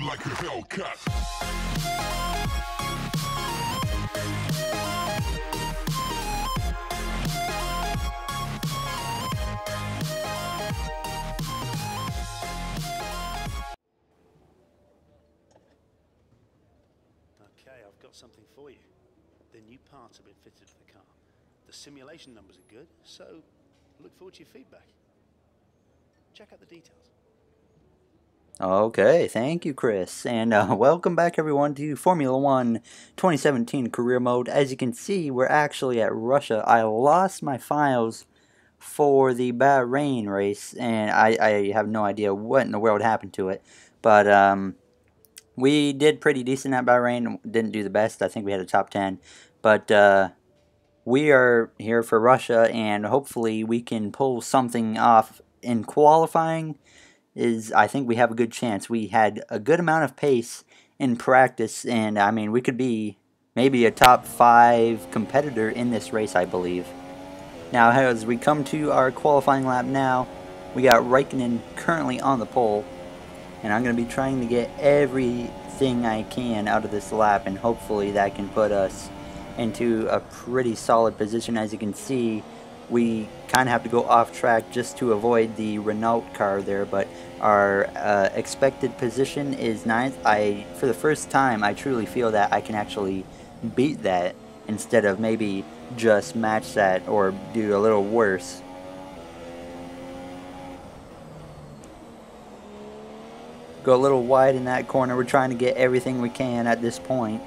like a Hellcat. Okay, I've got something for you. The new parts have been fitted to the car. The simulation numbers are good, so look forward to your feedback. Check out the details. Okay, thank you, Chris, and welcome back everyone to Formula 1 2017 Career Mode. As you can see, we're actually at Russia. I lost my files for the Bahrain race, and I have no idea what in the world happened to it, but we did pretty decent at Bahrain. Didn't do the best. I think we had a top 10, but we are here for Russia, and hopefully we can pull something off in qualifying. I think we have a good chance. We had a good amount of pace in practice, and I mean, we could be maybe a top 5 competitor in this race, I believe. Now, as we come to our qualifying lap now, we got Raikkonen currently on the pole, and I'm going to be trying to get everything I can out of this lap, and hopefully that can put us into a pretty solid position. As you can see, we kind of have to go off track just to avoid the Renault car there, but our expected position is 9th. For the first time, I truly feel that I can actually beat that instead of maybe just match that or do a little worse. Go a little wide in that corner. We're trying to get everything we can at this point.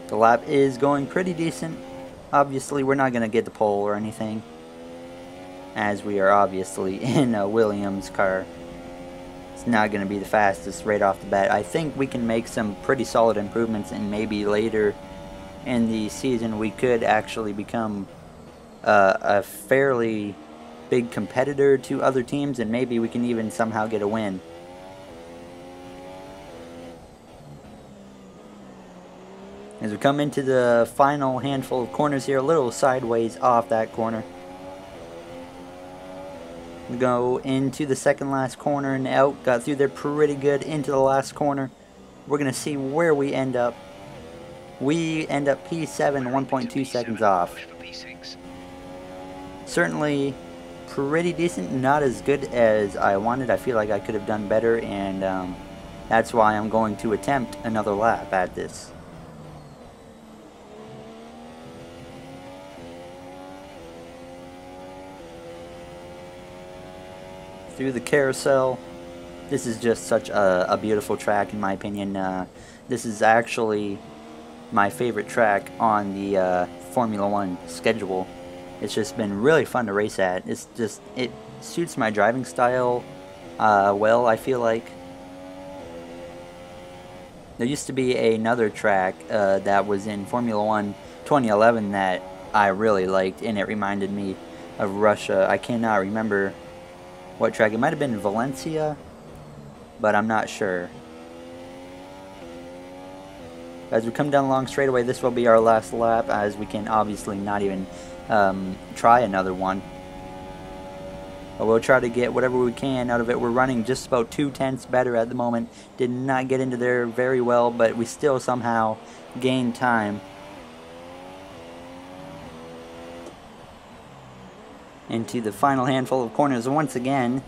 The lap is going pretty decent. Obviously, we're not going to get the pole or anything, as we are obviously in a Williams car. It's not going to be the fastest right off the bat. I think we can make some pretty solid improvements, and maybe later in the season we could actually become a fairly big competitor to other teams, and maybe we can even somehow get a win. As we come into the final handful of corners here, a little sideways off that corner. We go into the second last corner and out. Got through there pretty good into the last corner. We're going to see where we end up. We end up P7, 1.2 seconds off. Certainly pretty decent, not as good as I wanted. I feel like I could have done better, and that's why I'm going to attempt another lap at this. Through the carousel. This is just such a beautiful track, in my opinion. This is actually my favorite track on the Formula 1 schedule. It's just been really fun to race at. It suits my driving style well, I feel like. There used to be another track that was in Formula 1 2011 that I really liked, and it reminded me of Russia. I cannot remember what track. It might have been Valencia, but I'm not sure. As we come down along straightaway, this will be our last lap, as we can obviously not even try another one. But we'll try to get whatever we can out of it. We're running just about 2/10 better at the moment. Did not get into there very well, but we still somehow gained time. Into the final handful of corners, and once again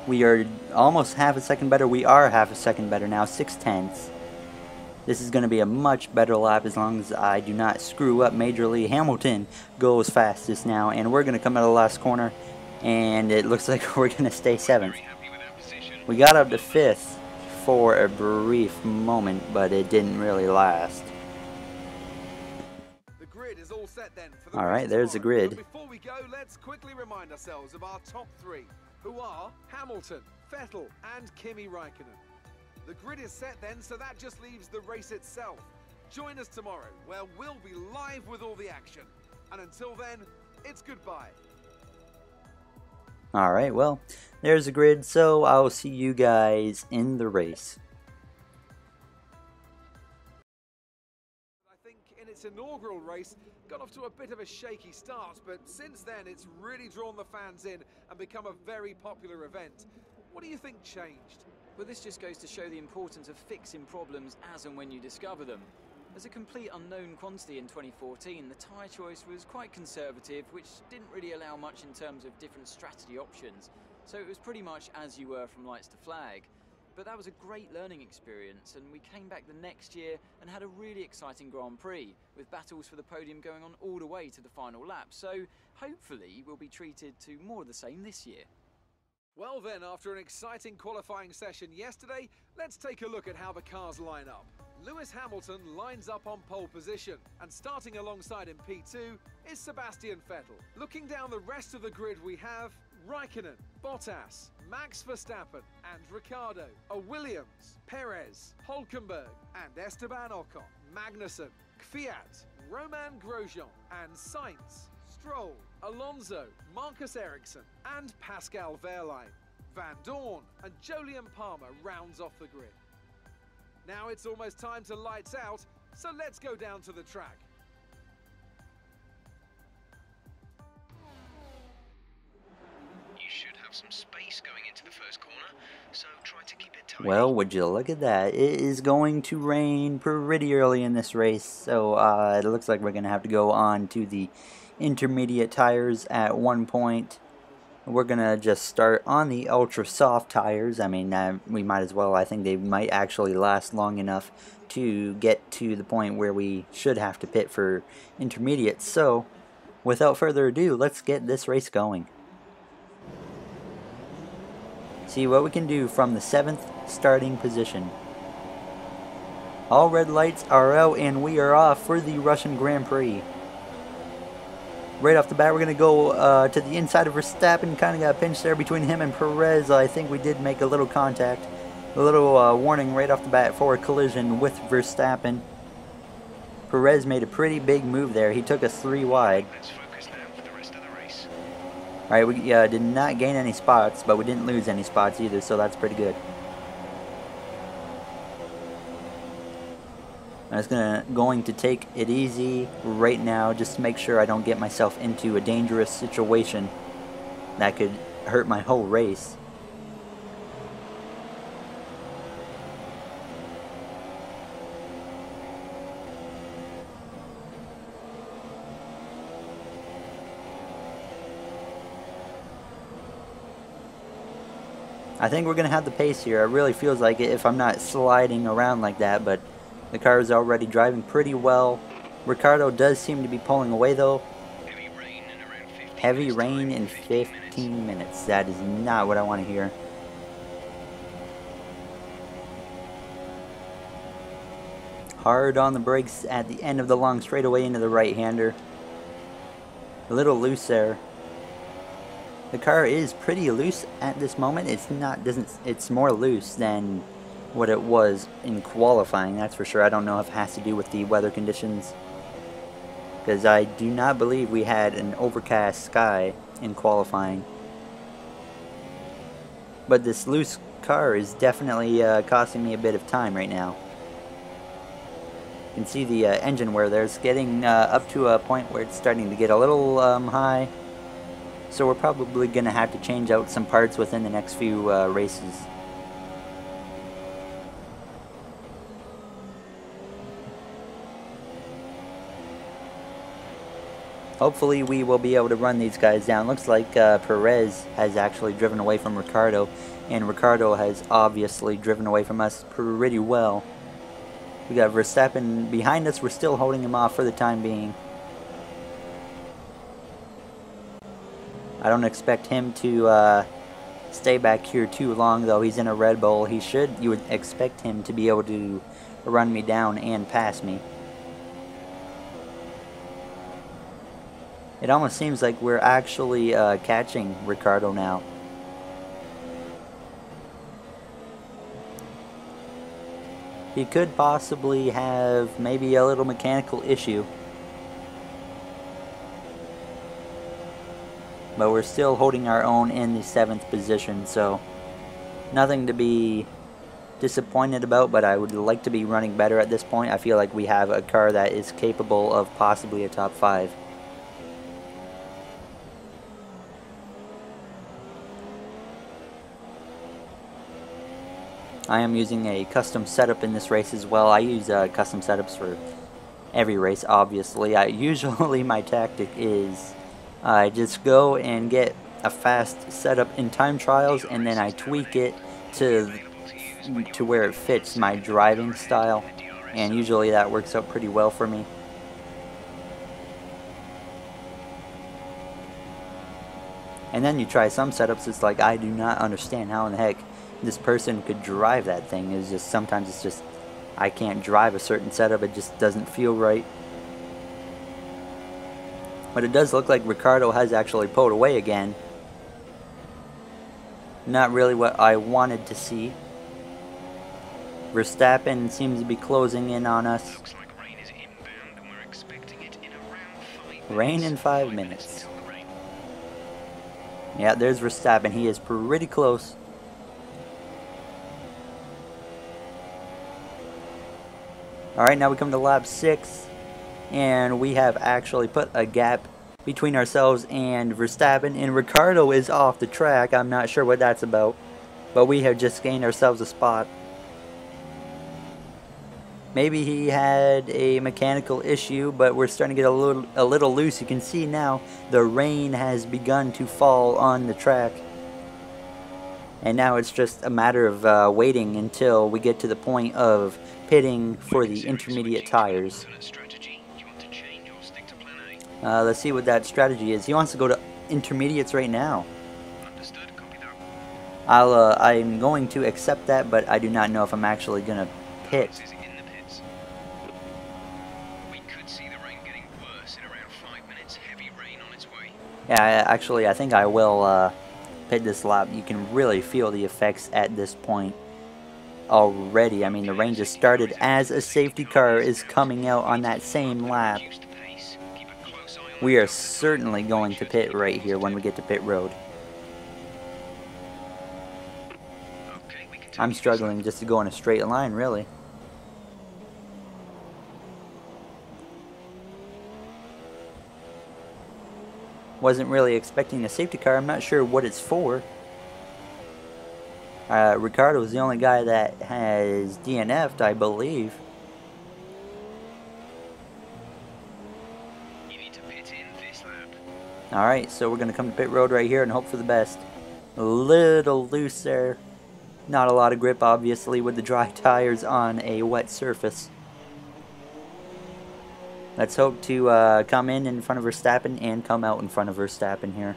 we are almost half a second better. We are half a second better now, 6/10. This is going to be a much better lap as long as I do not screw up majorly. Hamilton goes fastest now, and we're going to come out of the last corner, and it looks like we're going to stay 7th. We got up to 5th for a brief moment, but it didn't really last. Alright, there's the grid. But before we go, let's quickly remind ourselves of our top 3, who are Hamilton, Vettel and Kimi Raikkonen. The grid is set then, so that just leaves the race itself. Join us tomorrow, where we'll be live with all the action. And until then, it's goodbye. Alright, well, there's the grid, so I'll see you guys in the race. I think in its inaugural race, got off to a bit of a shaky start, but since then it's really drawn the fans in and become a very popular event. What do you think changed? Well, this just goes to show the importance of fixing problems as and when you discover them. As a complete unknown quantity in 2014, the tyre choice was quite conservative, which didn't really allow much in terms of different strategy options. So it was pretty much as you were from lights to flag. But that was a great learning experience, and we came back the next year and had a really exciting Grand Prix, with battles for the podium going on all the way to the final lap. So hopefully we'll be treated to more of the same this year. Well then, after an exciting qualifying session yesterday, let's take a look at how the cars line up. Lewis Hamilton lines up on pole position, and starting alongside in P2 is Sebastian Vettel. Looking down the rest of the grid, we have Raikkonen, Bottas, Max Verstappen and Ricciardo, Williams, Perez, Hülkenberg and Esteban Ocon, Magnussen, Kvyat, Romain Grosjean and Sainz, Stroll, Alonso, Marcus Ericsson and Pascal Wehrlein. Van Dorn and Jolyon Palmer rounds off the grid. Now it's almost time to lights out, so let's go down to the track. You should have some space going into the first corner, so try to keep it tight. Well, would you look at that? It is going to rain pretty early in this race, so it looks like we're going to have to go on to the intermediate tires at one point. We're going to just start on the ultra soft tires. I mean, we might as well. I think they might actually last long enough to get to the point where we should have to pit for intermediates. So, without further ado, let's get this race going. See what we can do from the 7th starting position. All red lights are out and we are off for the Russian Grand Prix. Right off the bat, we're going to go to the inside of Verstappen. Kind of got pinched there between him and Perez. I think we did make a little contact. A little warning right off the bat for a collision with Verstappen. Perez made a pretty big move there. He took us 3 wide. Let's focus now for the rest of the race. Alright, we did not gain any spots, but we didn't lose any spots either, so that's pretty good. I'm just going to take it easy right now, just to make sure I don't get myself into a dangerous situation that could hurt my whole race. I think we're going to have the pace here. It really feels like it if I'm not sliding around like that, but the car is already driving pretty well. Ricciardo does seem to be pulling away though. Heavy rain in around 15 Heavy minutes rain time. in 15 minutes. That is not what I want to hear. Hard on the brakes at the end of the long straightaway into the right-hander. A little loose there. The car is pretty loose at this moment. It's more loose than what it was in qualifying, that's for sure. I don't know if it has to do with the weather conditions, because I do not believe we had an overcast sky in qualifying. But this loose car is definitely costing me a bit of time right now. You can see the engine wear there. It's getting up to a point where it's starting to get a little high. So we're probably going to have to change out some parts within the next few races. Hopefully we will be able to run these guys down. Looks like Perez has actually driven away from Ricciardo, and Ricciardo has obviously driven away from us pretty well. We got Verstappen behind us. We're still holding him off for the time being. I don't expect him to stay back here too long, though. He's in a Red Bull. You would expect him to be able to run me down and pass me. It almost seems like we're actually catching Ricciardo now. He could possibly have maybe a little mechanical issue. But we're still holding our own in the 7th position, so nothing to be disappointed about, but I would like to be running better at this point. I feel like we have a car that is capable of possibly a top 5. I am using a custom setup in this race as well. I use custom setups for every race, obviously. Usually my tactic is I just go and get a fast setup in time trials, and then I tweak it to where it fits my driving style, and usually that works out pretty well for me. And then you try some setups, it's like, I do not understand how in the heck this person could drive that thing. It's just, sometimes it's just, I can't drive a certain setup, it just doesn't feel right. But it does look like Ricciardo has actually pulled away again. Not really what I wanted to see. Verstappen seems to be closing in on us. Looks like rain is inbound and we're expecting it in around 5 minutes. Rain in 5 minutes. Yeah, there's Verstappen. He is pretty close. Alright, now we come to lap 6. And we have actually put a gap between ourselves and Verstappen. And Ricciardo is off the track. I'm not sure what that's about. But we have just gained ourselves a spot. Maybe he had a mechanical issue, but we're starting to get a little loose. You can see now the rain has begun to fall on the track. And now it's just a matter of waiting until we get to the point of pitting for the intermediate tires. Let's see what that strategy is. He wants to go to intermediates right now. I'm going to accept that, but I do not know if I'm actually going to pit. Yeah, actually, I think I will pit this lap. You can really feel the effects at this point already. I mean, the rain just started as a safety car is coming out on that same lap. We are certainly going to pit right here when we get to pit road. I'm struggling just to go in a straight line, really. Wasn't really expecting a safety car. I'm not sure what it's for. Ricciardo is the only guy that has DNF'd, I believe. You need to pit in this lap. Alright, so we're going to come to pit road right here and hope for the best. A little loose there. Not a lot of grip, obviously, with the dry tires on a wet surface. Let's hope to come in front of Verstappen and come out in front of Verstappen here.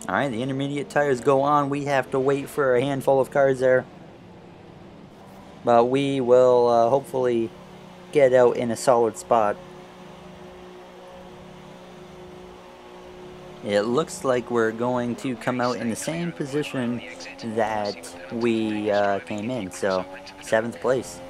Alright, the intermediate tires go on. We have to wait for a handful of cars there. But we will hopefully get out in a solid spot. It looks like we're going to come out in the same position that we came in, so 7th place.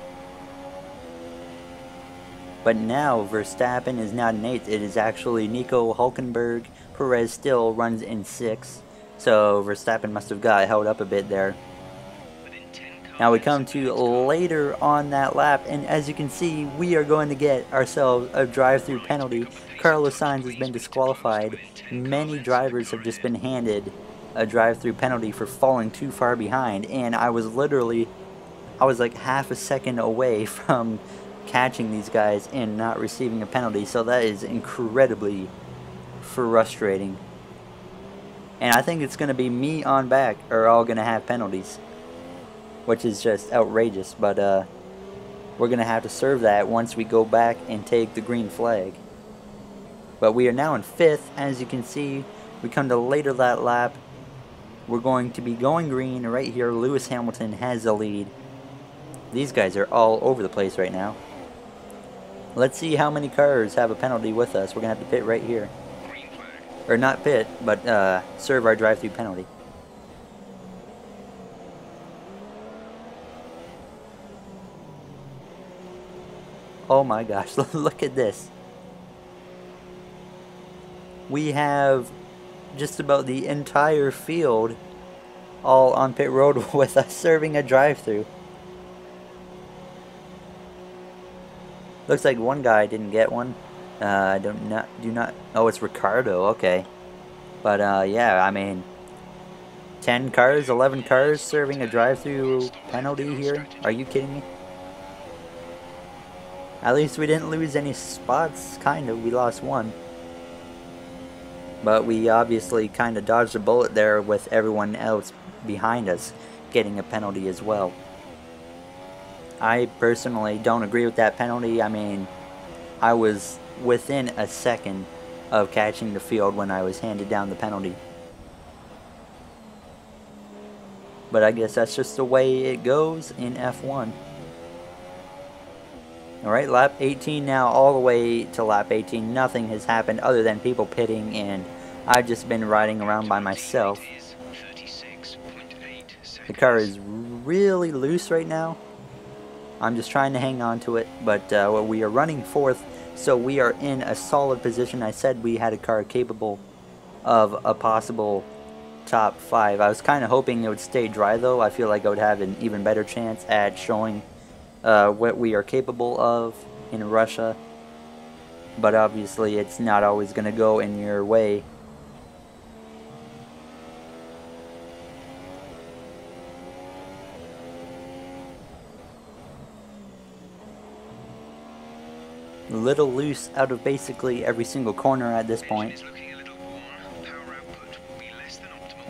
But now Verstappen is not in 8th, it is actually Nico Hülkenberg. Perez still runs in 6th, so Verstappen must have got held up a bit there. Now we come to later on that lap, and as you can see, we are going to get ourselves a drive-through penalty. Carlos Sainz has been disqualified. Many drivers have just been handed a drive-through penalty for falling too far behind, and I was like half a second away from catching these guys and not receiving a penalty, so that is incredibly frustrating. And I think it's going to be me on back are all going to have penalties, which is just outrageous, but we're going to have to serve that once we go back and take the green flag. But we are now in 5th, as you can see. We come to later that lap. We're going to be going green right here. Lewis Hamilton has the lead. These guys are all over the place right now. Let's see how many cars have a penalty with us. We're going to have to pit right here. Or not pit, but serve our drive-through penalty. Oh my gosh, look at this. We have just about the entire field all on pit road with us serving a drive-through. Looks like one guy didn't get one. Do not. Oh, it's Ricardo. Okay, but yeah, I mean, 10 cars, 11 cars serving a drive-through penalty here. Are you kidding me? At least we didn't lose any spots. Kind of. We lost one. But we obviously kind of dodged a bullet there with everyone else behind us getting a penalty as well. I personally don't agree with that penalty. I mean, I was within a second of catching the field when I was handed down the penalty. But I guess that's just the way it goes in F1. Alright, lap 18 now, all the way to lap 18. Nothing has happened other than people pitting, and I've just been riding around by myself. The car is really loose right now. I'm just trying to hang on to it, but we are running fourth, so we are in a solid position. I said we had a car capable of a possible top 5. I was kind of hoping it would stay dry, though. I feel like I would have an even better chance at showing what we are capable of in Russia, but obviously it's not always going to go in your way. A little loose out of basically every single corner at this point.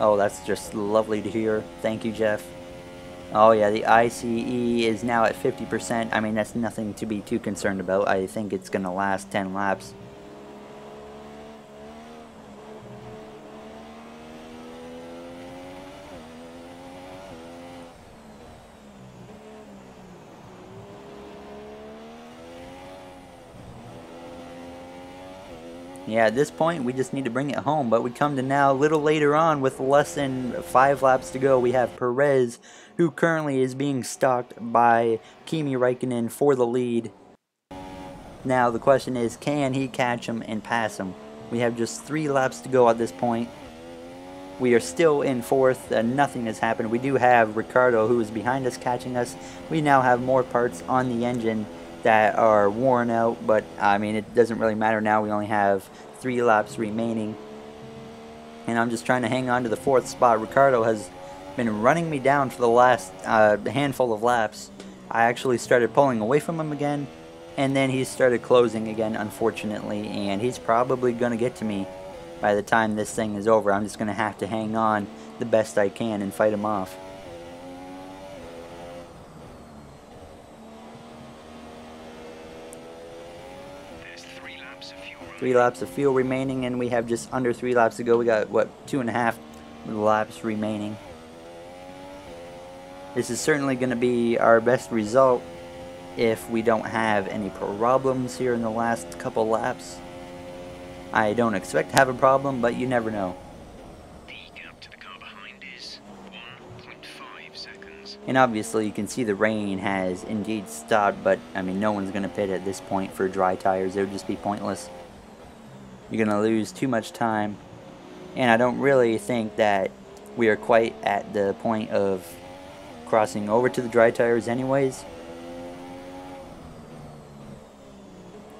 Oh, that's just lovely to hear. Thank you, Jeff. Oh yeah, the ICE is now at 50%. I mean, that's nothing to be too concerned about. I think it's going to last 10 laps. Yeah, at this point, we just need to bring it home. But we come to now, a little later on, with less than 5 laps to go, we have Perez, who currently is being stalked by Kimi Räikkönen for the lead. Now, the question is, can he catch him and pass him? We have just 3 laps to go at this point. We are still in 4th, and nothing has happened. We do have Ricardo, who is behind us, catching us. We now have more parts on the engine that are worn out, but I mean, it doesn't really matter now. We only have 3 laps remaining, and I'm just trying to hang on to the 4th spot. Ricardo has been running me down for the last handful of laps. I actually started pulling away from him again, and then he started closing again, unfortunately, and he's probably going to get to me by the time this thing is over. I'm just going to have to hang on the best I can and fight him off. 3 laps of fuel remaining, and we have just under 3 laps to go. We got, what, 2.5 laps remaining. This is certainly going to be our best result if we don't have any problems here in the last couple laps. I don't expect to have a problem, but you never know. The gap to the car behind is 1.5 seconds. And obviously you can see the rain has indeed stopped, but I mean, no one's going to pit at this point for dry tires. It would just be pointless. You're going to lose too much time, and I don't really think that we are quite at the point of crossing over to the dry tires anyways.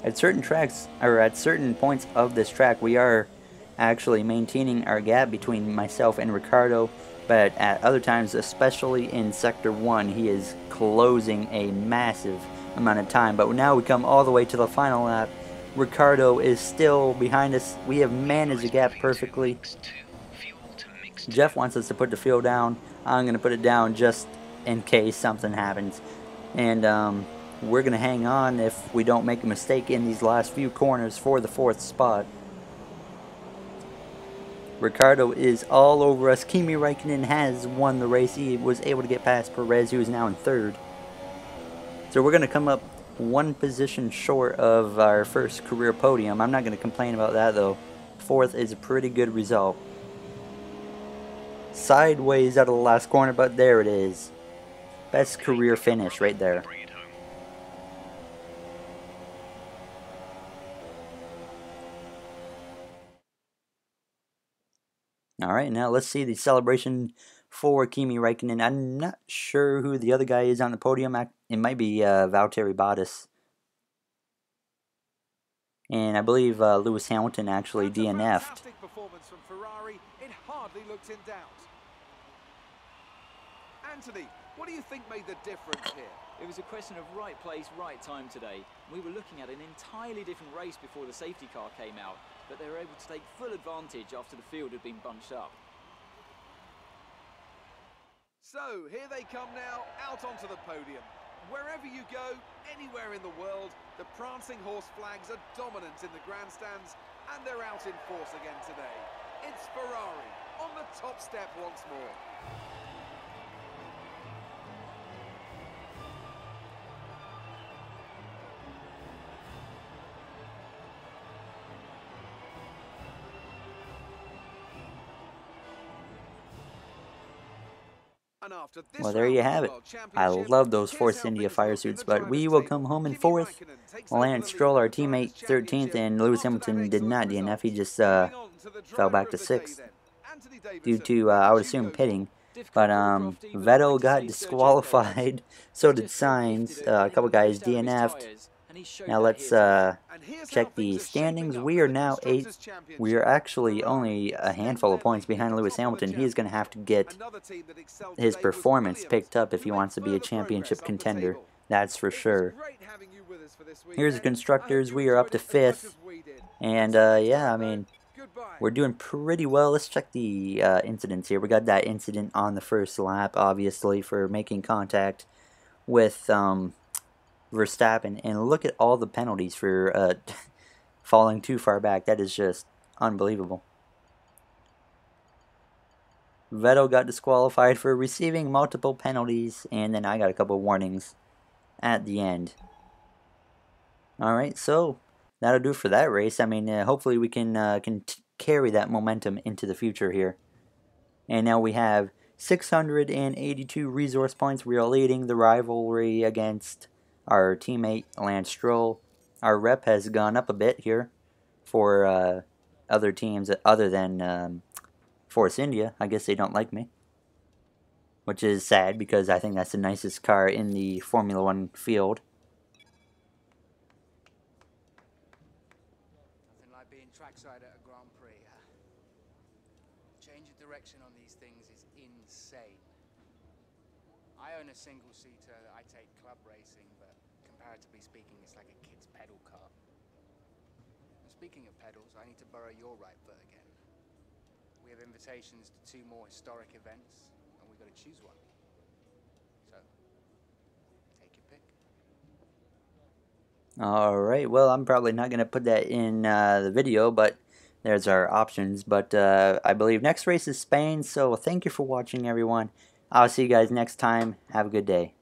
At certain tracks, or at certain points of this track, we are actually maintaining our gap between myself and Ricardo, but at other times, especially in Sector 1, he is closing a massive amount of time. But now we come all the way to the final lap. Ricardo is still behind us. We have managed the gap perfectly. Jeff wants us to put the fuel down. I'm going to put it down just in case something happens. And we're going to hang on if we don't make a mistake in these last few corners for the 4th spot. Ricardo is all over us. Kimi Räikkönen has won the race. He was able to get past Perez, who is now in 3rd. So we're going to come up 1 position short of our first career podium. I'm not going to complain about that, though. 4th is a pretty good result. Sideways out of the last corner, but there it is. Best career finish right there. Alright, now let's see the celebration for Kimi Räikkönen. I'm not sure who the other guy is on the podium. It might be Valtteri Bottas. And I believe Lewis Hamilton actually That's a DNF'd. fantastic performance from Ferrari. It hardly looked in doubt. Anthony, what do you think made the difference here? It was a question of right place, right time today. We were looking at an entirely different race before the safety car came out, but they were able to take full advantage after the field had been bunched up. So, here they come now, out onto the podium. Wherever you go, anywhere in the world, the prancing horse flags are dominant in the grandstands, and they're out in force again today. It's Ferrari, on the top step once more. And after this Well, there you have it. I love those Force India fire suits, but we will come home in 4th. Lance Stroll, our teammate, 13th, and Lewis Hamilton did not DNF. He just fell back to 6th due to, I would assume, pitting. But Vettel got disqualified, so did Sainz. A couple guys DNF'd. Now let's check the standings. We are now 8th. We are actually only a handful of points behind Lewis Hamilton. He's going to have to get his performance picked up if he wants to be a championship contender. That's for sure. Here's the constructors. We are up to 5th. And yeah, I mean, we're doing pretty well. Let's check the incidents here. We got that incident on the first lap, obviously, for making contact with Verstappen, and look at all the penalties for falling too far back. That is just unbelievable. Vettel got disqualified for receiving multiple penalties, and then I got a couple warnings at the end. Alright, so that'll do for that race. I mean, hopefully we can carry that momentum into the future here. And now we have 682 resource points. We are leading the rivalry against our teammate Lance Stroll. Our rep has gone up a bit here for other teams other than Force India. I guess they don't like me, which is sad because I think that's the nicest car in the Formula 1 field. Nothing like being trackside at a Grand Prix. Change of direction on these things is insane. I own a single-seater that I take club racing, but comparatively speaking, it's like a kid's pedal car. And speaking of pedals, I need to borrow your right foot again. We have invitations to 2 more historic events, and we've got to choose one. So, take your pick. Alright, well, I'm probably not going to put that in the video, but there's our options. But I believe next race is Spain, so thank you for watching, everyone. I'll see you guys next time. Have a good day.